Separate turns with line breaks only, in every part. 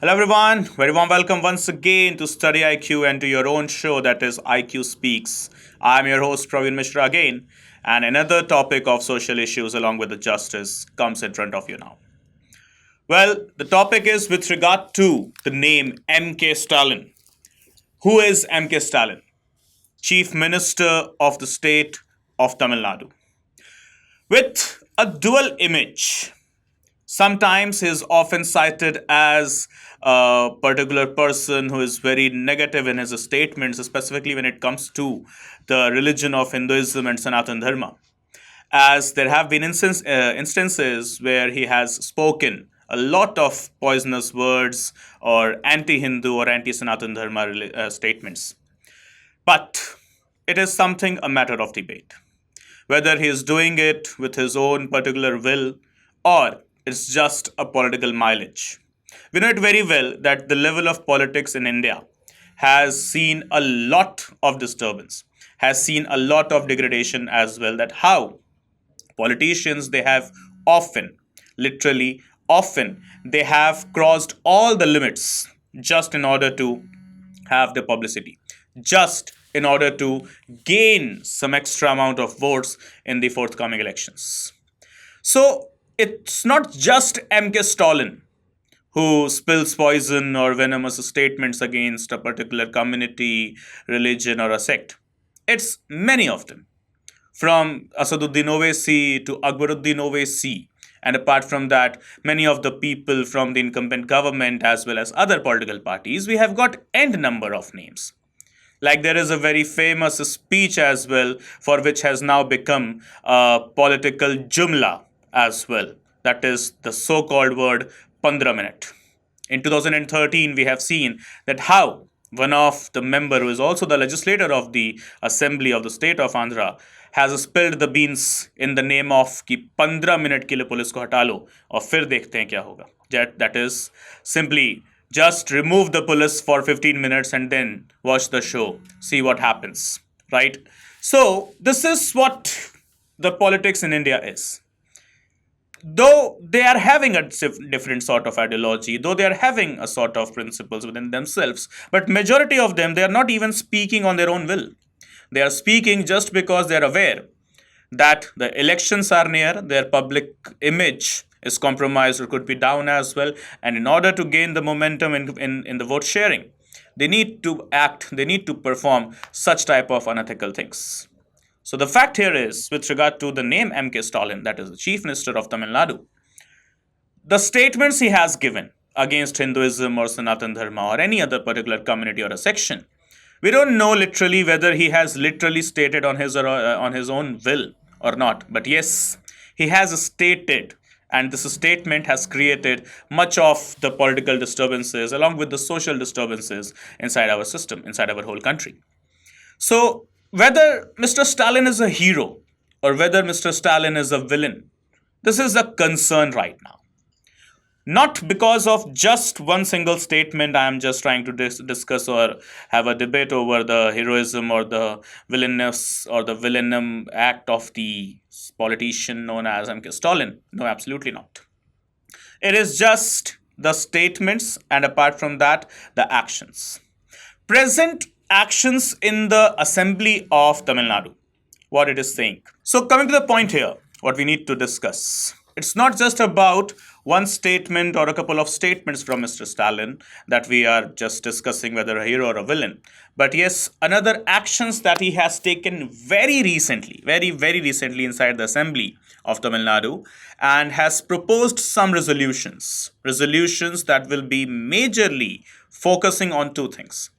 Hello everyone, very warm welcome once again to StudyIQ and to your own show that is IQ Speaks. I'm your host Praveen Mishra again, and another topic of social issues along with the justice comes in front of you now. Well, the topic is with regard to the name MK Stalin. Who is MK Stalin? Chief Minister of the state of Tamil Nadu. With a dual image, sometimes he is often cited as a particular person who is very negative in his statements, specifically when it comes to the religion of Hinduism and Sanatan Dharma. As there have been instances where he has spoken a lot of poisonous words or anti Hindu or anti Sanatan Dharma statements. But it is something a matter of debate. Whether he is doing it with his own particular will or it's just a political mileage. We know it very well that the level of politics in India has seen a lot of disturbance, has seen a lot of degradation as well. That how politicians they have often, literally often, they have crossed all the limits just in order to have the publicity, just in order to gain some extra amount of votes in the forthcoming elections. So it's not just MK Stalin who spills poison or venomous statements against a particular community, religion, or a sect. It's many of them, from Asaduddin Owaisi to Akbaruddin Owaisi. And apart from that, many of the people from the incumbent government as well as other political parties, we have got end number of names. Like there is a very famous speech as well, for which has now become a political jumla as well. That is the so-called word 15 minute. In 2013, we have seen that how one of the member who is also the legislator of the assembly of the state of Andhra has spilled the beans in the name of कि 15 minute के लिए police को हटा लो और फिर देखते हैं क्या होगा. That is simply just remove the police for 15 minutes and then watch the show, see what happens, right? So this is what the politics in India is. Though they are having a different sort of ideology, though they are having a sort of principles within themselves, but majority of them, they are not even speaking on their own will. They are speaking just because they are aware that the elections are near, their public image is compromised or could be down as well, and in order to gain the momentum in the vote sharing, they need to act, they need to perform such type of unethical things. So the fact here is, with regard to the name MK Stalin, that is the Chief Minister of Tamil Nadu, the statements he has given against Hinduism or Sanatan Dharma or any other particular community or a section, we don't know literally whether he has literally stated on his own will or not. But yes, he has stated, and this statement has created much of the political disturbances along with the social disturbances inside our system, inside our whole country. So whether Mr. Stalin is a hero or whether Mr. Stalin is a villain, this is a concern right now. Not because of just one single statement, I am just trying to discuss or have a debate over the heroism or the villainous or the villainum act of the politician known as MK Stalin. No, absolutely not. It is just the statements and apart from that, the actions. Present actions in the assembly of Tamil Nadu. What it is saying. So coming to the point here, what we need to discuss. It's not just about one statement or a couple of statements from Mr. Stalin that we are just discussing whether a hero or a villain. But yes, another actions that he has taken very recently, very recently inside the assembly of Tamil Nadu and has proposed some resolutions that will be majorly focusing on two things.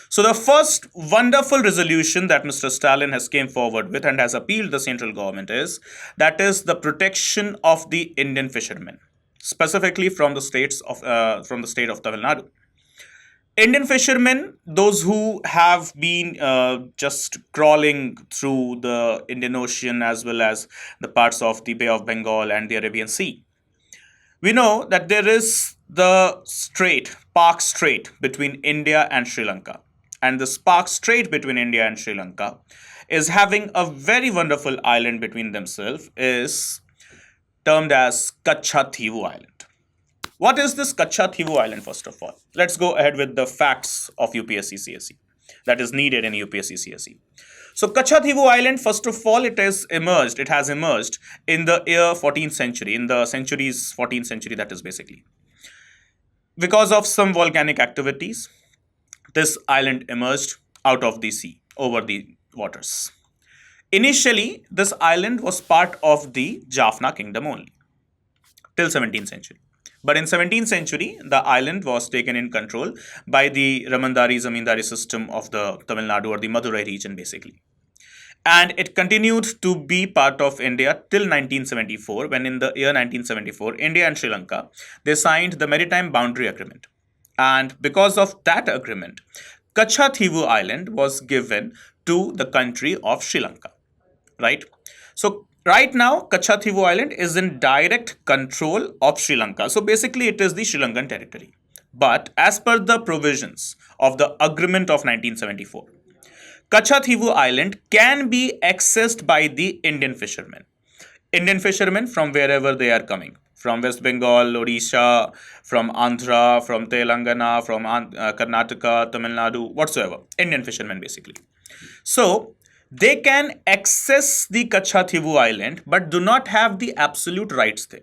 So the first wonderful resolution that Mr. Stalin has came forward with and has appealed the central government is the protection of the Indian fishermen, specifically from the state of Tamil Nadu. Indian fishermen, those who have been just crawling through the Indian Ocean as well as the parts of the Bay of Bengal and the Arabian Sea. We know that there is the strait, Park Strait, between India and Sri Lanka. And the Park Strait between India and Sri Lanka is having a very wonderful island between themselves, is termed as Katchatheevu Island. What is this Katchatheevu Island, first of all? Let's go ahead with the facts of UPSC CSE that is needed in UPSC CSE. So Katchatheevu Island, first of all, it has emerged in the year 14th century, in the century's 14th century, that is basically. Because of some volcanic activities, this island emerged out of the sea, over the waters. Initially, this island was part of the Jaffna kingdom only, till 17th century. But in 17th century, the island was taken in control by the Ramandari Zamindari system of the Tamil Nadu or the Madurai region, basically. And it continued to be part of India till 1974, when in the year 1974, India and Sri Lanka, they signed the Maritime Boundary Agreement. And because of that agreement, Katchatheevu Island was given to the country of Sri Lanka, right? So right now, Katchatheevu Island is in direct control of Sri Lanka. So basically, it is the Sri Lankan territory. But as per the provisions of the agreement of 1974, Katchatheevu Island can be accessed by the Indian fishermen. Indian fishermen from wherever they are coming. From West Bengal, Odisha, from Andhra, from Telangana, from Karnataka, Tamil Nadu, whatsoever. Indian fishermen basically. So, they can access the Katchatheevu Island but do not have the absolute rights there.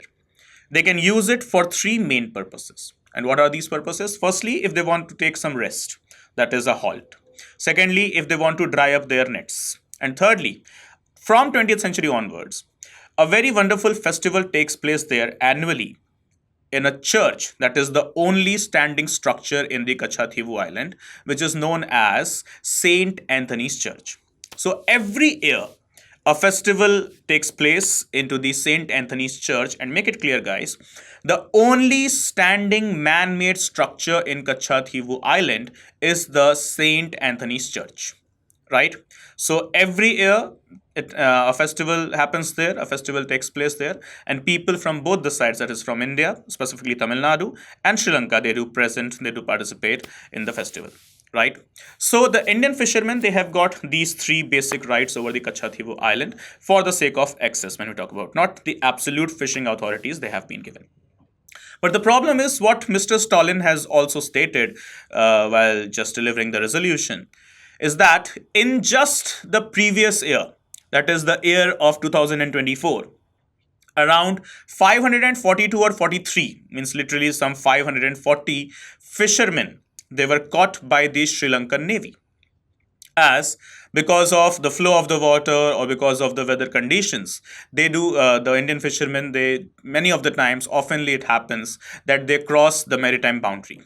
They can use it for three main purposes. And what are these purposes? Firstly, if they want to take some rest, that is a halt. Secondly, if they want to dry up their nets. And thirdly, from 20th century onwards, a very wonderful festival takes place there annually in a church that is the only standing structure in the Katchatheevu Island, which is known as Saint Anthony's Church. So every year, a festival takes place into the St. Anthony's Church, and make it clear, guys, the only standing man-made structure in Katchatheevu Island is the St. Anthony's Church, right? So every year, a festival happens there, a festival takes place there, and people from both the sides, that is from India, specifically Tamil Nadu, and Sri Lanka, they do participate in the festival. Right? So the Indian fishermen, they have got these three basic rights over the Katchatheevu Island for the sake of access when we talk about, not the absolute fishing authorities they have been given. But the problem is what Mr. Stalin has also stated while just delivering the resolution is that in just the previous year, that is the year of 2024, around 542 or 43, means literally some 540 fishermen, they were caught by the Sri Lankan Navy. As because of the flow of the water or because of the weather conditions, they do, the Indian fishermen, many of the times, oftenly it happens that they cross the maritime boundary.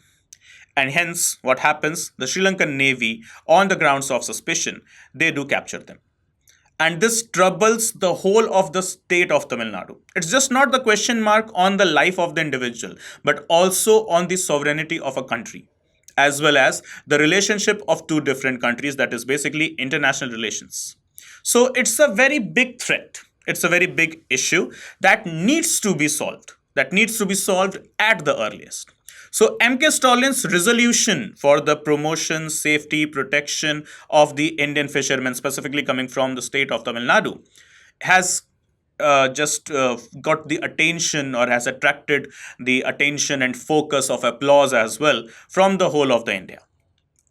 And hence, what happens, the Sri Lankan Navy, on the grounds of suspicion, they do capture them. And this troubles the whole of the state of Tamil Nadu. It's just not the question mark on the life of the individual, but also on the sovereignty of a country, as well as the relationship of two different countries, that is basically international relations. So it's a very big threat. It's a very big issue that needs to be solved, at the earliest. So MK Stalin's resolution for the promotion, safety, protection of the Indian fishermen, specifically coming from the state of Tamil Nadu, has just got the attention, or has attracted the attention and focus of applause as well from the whole of the India.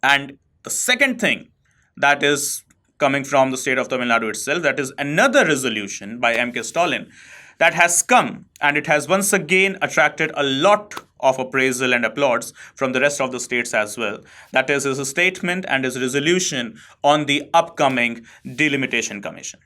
And the second thing that is coming from the state of Tamil Nadu itself, that is another resolution by MK Stalin that has come, and it has once again attracted a lot of appraisal and applause from the rest of the states as well. That is his statement and his resolution on the upcoming Delimitation Commission.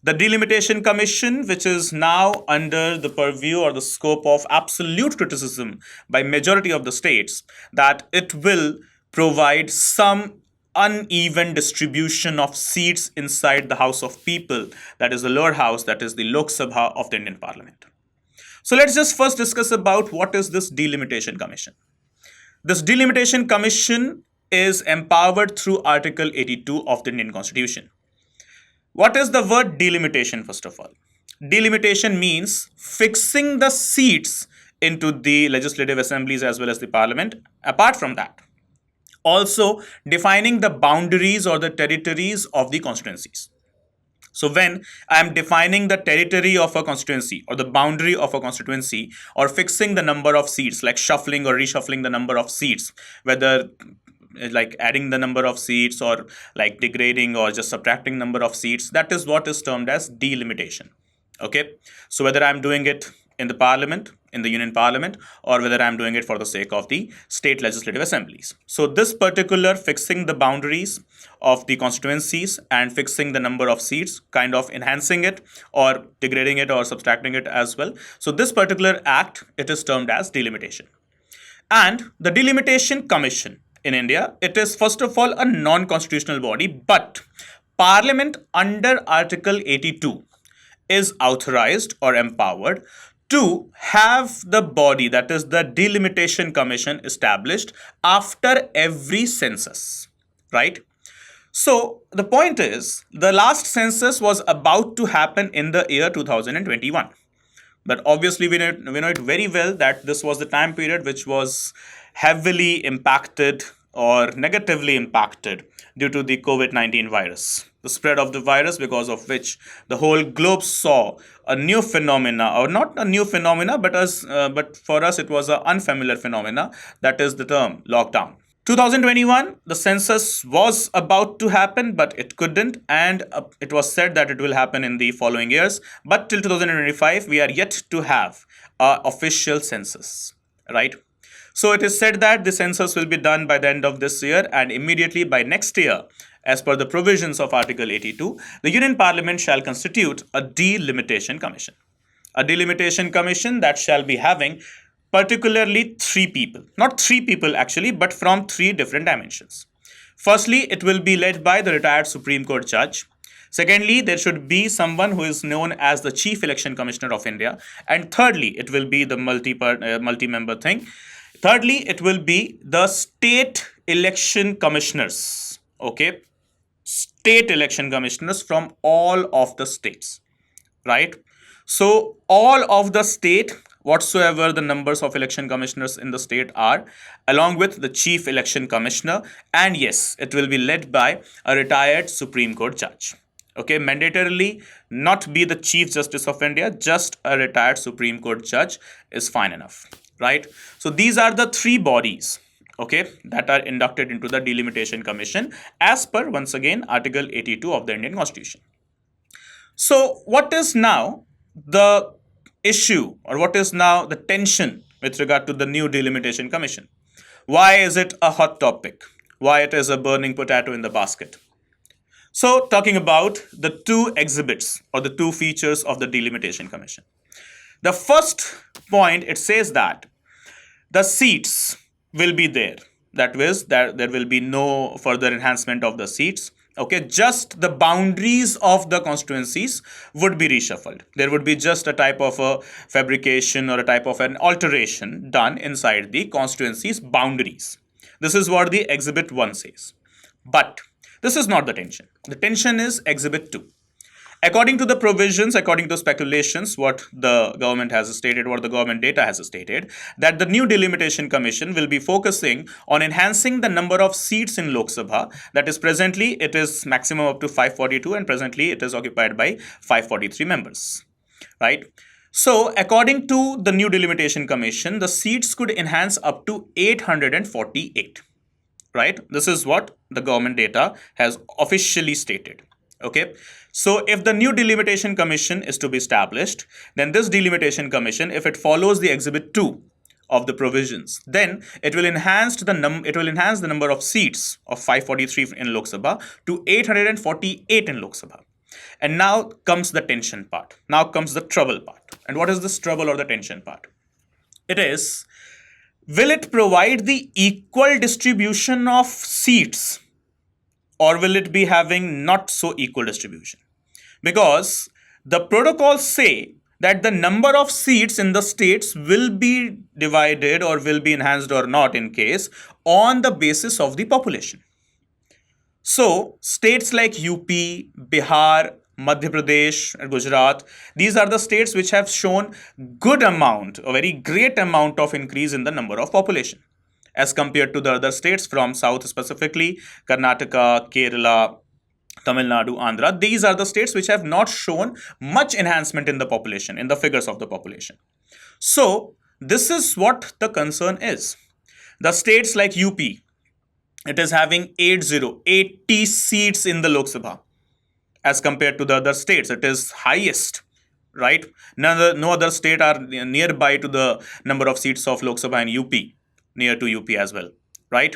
The Delimitation Commission, which is now under the purview or the scope of absolute criticism by majority of the states, that it will provide some uneven distribution of seats inside the House of People, that is the lower house, that is the Lok Sabha of the Indian Parliament. So let's just first discuss about what is this Delimitation Commission. This Delimitation Commission is empowered through Article 82 of the Indian Constitution. What is the word delimitation, first of all? Delimitation means fixing the seats into the legislative assemblies as well as the parliament. Apart from that, also defining the boundaries or the territories of the constituencies. So when I am defining the territory of a constituency or the boundary of a constituency or fixing the number of seats, like shuffling or reshuffling the number of seats, whether like adding the number of seats or like degrading or just subtracting number of seats, that is what is termed as delimitation. Okay, so whether I'm doing it in the parliament, in the union parliament, or whether I'm doing it for the sake of the state legislative assemblies. So this particular fixing the boundaries of the constituencies and fixing the number of seats, kind of enhancing it or degrading it or subtracting it as well. So this particular act, it is termed as delimitation. And the Delimitation Commission in India, it is first of all a non-constitutional body, but Parliament under Article 82 is authorized or empowered to have the body, that is the Delimitation Commission, established after every census, right? So the point is, the last census was about to happen in the year 2021. But obviously, we know it very well that this was the time period which was heavily impacted or negatively impacted due to the COVID-19 virus. The spread of the virus, because of which the whole globe saw a new phenomena, or not a new phenomena, but for us it was an unfamiliar phenomena, that is the term lockdown. 2021, the census was about to happen, but it couldn't, and it was said that it will happen in the following years. But till 2025, we are yet to have an official census, right? So it is said that the census will be done by the end of this year, and immediately by next year, as per the provisions of Article 82, the Union Parliament shall constitute a delimitation commission. A delimitation commission that shall be having particularly three people. Not three people actually, but from three different dimensions. Firstly, it will be led by the retired Supreme Court judge. Secondly, there should be someone who is known as the Chief Election Commissioner of India. And thirdly, it will be the multi-member thing. Thirdly, it will be the state election commissioners. Okay, state election commissioners from all of the states, right? So all of the state, whatsoever the numbers of election commissioners in the state are, along with the chief election commissioner, and yes, it will be led by a retired Supreme Court judge. Okay, mandatorily not be the Chief Justice of India, just a retired Supreme Court judge is fine enough, right? So these are the three bodies, okay, that are inducted into the Delimitation Commission as per, once again, Article 82 of the Indian Constitution. So what is now the issue, or what is now the tension with regard to the new Delimitation Commission? Why is it a hot topic? Why it is a burning potato in the basket? So talking about the two exhibits or the two features of the Delimitation Commission. The first point, it says that the seats will be there. That is, that there will be no further enhancement of the seats. Okay, just the boundaries of the constituencies would be reshuffled. There would be just a type of a fabrication or a type of an alteration done inside the constituency's boundaries. This is what the Exhibit 1 says. But this is not the tension. The tension is Exhibit 2. According to the provisions, according to speculations, what the government has stated, what the government data has stated, that the new Delimitation Commission will be focusing on enhancing the number of seats in Lok Sabha. That is, presently it is maximum up to 542, and presently it is occupied by 543 members, right? So according to the new Delimitation Commission, the seats could enhance up to 848, right? This is what the government data has officially stated. Okay, so if the new Delimitation Commission is to be established, then this Delimitation Commission, if it follows the Exhibit 2 of the provisions, then it will enhance the number of seats of 543 in Lok Sabha to 848 in Lok Sabha. And now comes the tension part. Now comes the trouble part. And what is this trouble or the tension part? It is, will it provide the equal distribution of seats, or will it be having not so equal distribution? Because the protocols say that the number of seats in the states will be divided or will be enhanced or not in case on the basis of the population. So states like UP, Bihar, Madhya Pradesh, and Gujarat, these are the states which have shown good amount, a very great amount of increase in the number of population, as compared to the other states from south, specifically Karnataka, Kerala, Tamil Nadu, Andhra. These are the states which have not shown much enhancement in the population, in the figures of the population. So, this is what the concern is. The states like UP, it is having 80 seats in the Lok Sabha as compared to the other states. It is highest, right? No other state are nearby to the number of seats of Lok Sabha in UP, near to UP as well, right?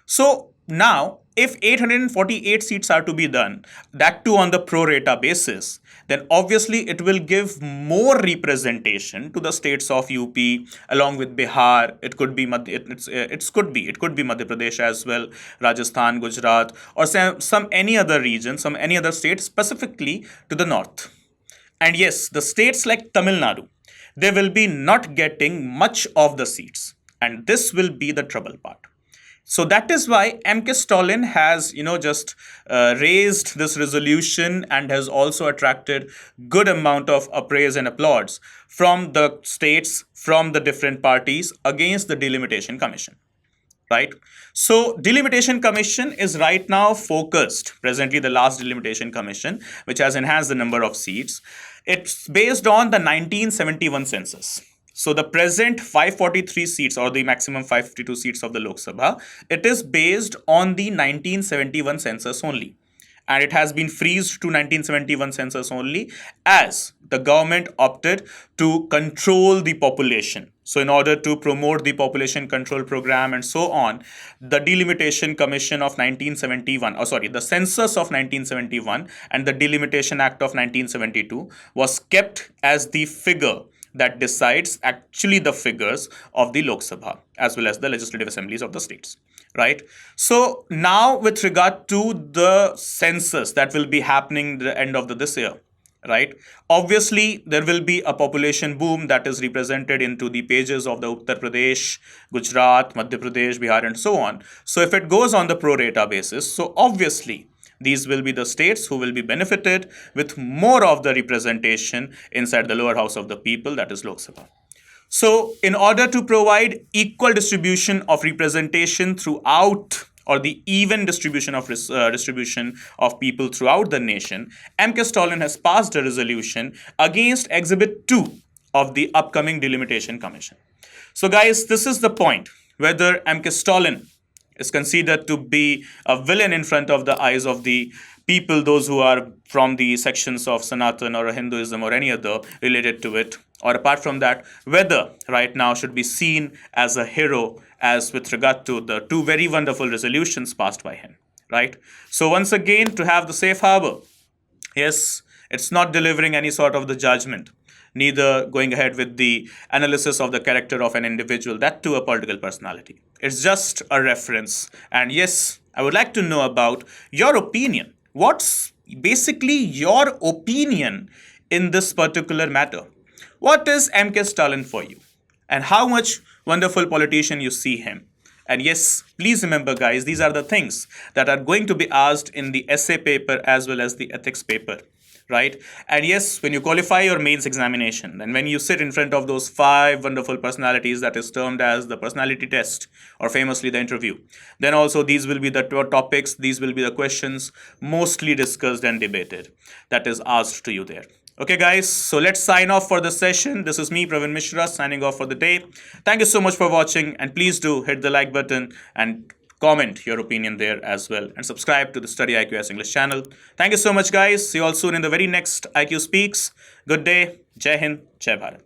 So now, if 848 seats are to be done, that too on the pro rata basis, then obviously it will give more representation to the states of UP along with Bihar. It could be it could be Madhya Pradesh as well, Rajasthan, Gujarat, or some any other region, some any other state specifically to the north. And yes, the states like Tamil Nadu, they will be not getting much of the seats, and this will be the trouble part. So that is why MK Stalin has, just raised this resolution and has also attracted good amount of appraise and applause from the states, from the different parties against the Delimitation Commission. Right? So Delimitation Commission is right now focused, presently the last Delimitation Commission, which has enhanced the number of seats. It's based on the 1971 census. So the present 543 seats or the maximum 552 seats of the Lok Sabha, it is based on the 1971 census only. And it has been freezed to 1971 census only as the government opted to control the population. So in order to promote the population control program and so on, the Delimitation Commission of 1971, the Census of 1971 and the Delimitation Act of 1972 was kept as the figure that decides actually the figures of the Lok Sabha as well as the legislative assemblies of the states, right? So now with regard to the census that will be happening the end of this year, right? Obviously, there will be a population boom that is represented into the pages of the Uttar Pradesh, Gujarat, Madhya Pradesh, Bihar, and so on. So if it goes on the pro rata basis, so obviously, these will be the states who will be benefited with more of the representation inside the lower house of the people, that is Lok Sabha. So in order to provide equal distribution of representation throughout, or the even distribution of people throughout the nation, MK Stalin has passed a resolution against Exhibit 2 of the upcoming Delimitation Commission. So guys, this is the point, whether MK Stalin is considered to be a villain in front of the eyes of the people, those who are from the sections of Sanatan or Hinduism or any other related to it, or apart from that, whether right now should be seen as a hero as with regard to the two very wonderful resolutions passed by him, right? So once again, to have the safe harbor, yes, it's not delivering any sort of the judgment, neither going ahead with the analysis of the character of an individual, that to a political personality. It's just a reference. And yes, I would like to know about your opinion. What's basically your opinion in this particular matter? What is MK Stalin for you? And how much wonderful politician you see him? And yes, please remember guys, these are the things that are going to be asked in the essay paper as well as the ethics paper, right? And yes, when you qualify your mains examination, and when you sit in front of those 5 wonderful personalities that is termed as the personality test, or famously the interview, then also these will be the topics, these will be the questions mostly discussed and debated that is asked to you there. Okay guys, so let's sign off for the session. This is me, Praveen Mishra, signing off for the day. Thank you so much for watching, and please do hit the like button and comment your opinion there as well, and subscribe to the StudyIQ as English channel. Thank you so much guys. See you all soon in the very next IQ Speaks. Good day. Jai Hind. Jai Bharat.